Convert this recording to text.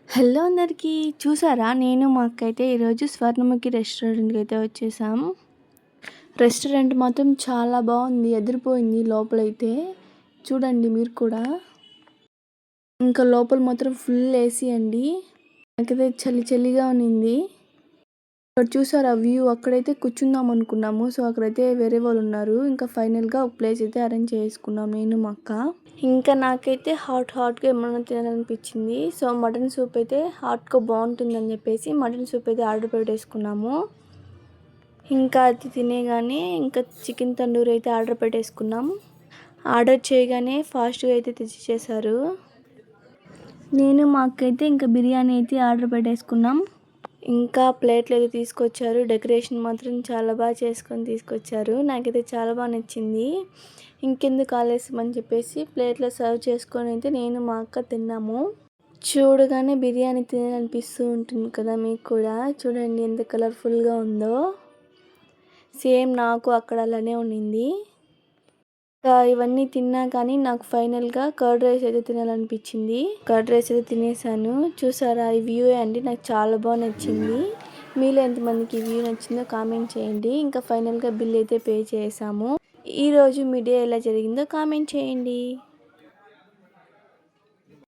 Hello అందరికీ. చూసారా, నేను మా అక్క అయితే ఈరోజు స్వర్ణముఖి రెస్టారెంట్కి అయితే వచ్చేసాం. రెస్టారెంట్ మాత్రం చాలా బాగుంది, ఎదిరిపోయింది లోపలైతే. చూడండి మీరు కూడా. ఇంకా లోపల మాత్రం ఫుల్ ఏసీ అండి. నాకైతే చలిగా ఉన్నింది. అక్కడ చూసారా వ్యూ, అక్కడైతే కూర్చుందాం అనుకున్నాము. సో అక్కడైతే వేరే వాళ్ళు ఉన్నారు. ఇంకా ఫైనల్గా ఒక ప్లేస్ అయితే అరేంజ్ చేసుకున్నాం నేను మా అక్క. ఇంకా నాకైతే హాట్గా ఏమన్నా తినాలనిపించింది. సో మటన్ సూప్ అయితే హాట్గా బాగుంటుందని చెప్పేసి మటన్ సూప్ అయితే ఆర్డర్ పెట్టేసుకున్నాము. ఇంకా అది తినేగానే ఇంకా చికెన్ తందూరి అయితే ఆర్డర్ పెట్టేసుకున్నాం. ఆర్డర్ చేయగానే ఫాస్ట్గా అయితే తెచ్చిచ్చేసారు. నేను మా అక్క అయితే ఇంకా బిర్యానీ అయితే ఆర్డర్ పెట్టేసుకున్నాం. ఇంకా ప్లేట్లు అయితే తీసుకొచ్చారు. డెకరేషన్ మాత్రం చాలా బాగా చేసుకొని తీసుకొచ్చారు. నాకైతే చాలా బాగా నచ్చింది. ఇంకెందుకు ఆలస్యం అని చెప్పేసి ప్లేట్లో సర్వ్ చేసుకొని అయితే నేను మా అక్క తిన్నాము. చూడగానే బిర్యానీ తినాలనిపిస్తూ ఉంటుంది కదా మీకు కూడా. చూడండి ఎంత కలర్ఫుల్గా ఉందో. సేమ్ నాకు అక్కడ అలానే ఉండింది. ఇవన్నీ తిన్నా కానీ నాకు ఫైనల్గా కర్డ్ రైస్ అయితే తినాలనిపించింది. కర్డ్ రైస్ అయితే తినేసాను. చూసారా, ఈ వ్యూ అండి నాకు చాలా బాగా నచ్చింది. మీలో ఎంతమందికి ఈ వ్యూ నచ్చిందో కామెంట్ చేయండి. ఇంకా ఫైనల్గా బిల్ అయితే పే చేసాము. ఈరోజు మీ డే ఎలా జరిగిందో కామెంట్ చేయండి.